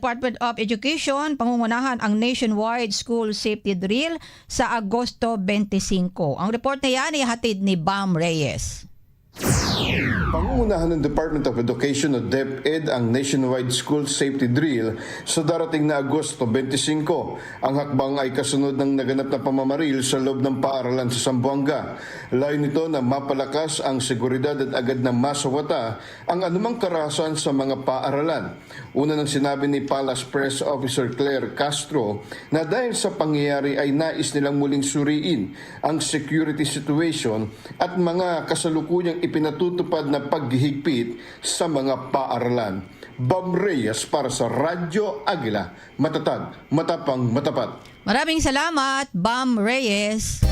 Department of Education pangungunahan ang nationwide school safety drill sa Agosto 25. Ang report na yan ay hatid ni Bam Reyes. Pangungunahan ng Department of Education o DepEd ang nationwide school safety drill sa darating na Agosto 25. Ang hakbang ay kasunod ng naganap na pamamaril sa loob ng paaralan sa Zamboanga. Layo nito na mapalakas ang seguridad at agad na masawata ang anumang karahasan sa mga paaralan. Una nang sinabi ni Palace Press Officer Claire Castro na dahil sa pangyayari ay nais nilang muling suriin ang security situation at mga kasalukuyang ipinatutupad na paghihigpit sa mga paaralan. Bam Reyes para sa Radyo Agila. Matatag, matapang, matapat. Maraming salamat, Bam Reyes.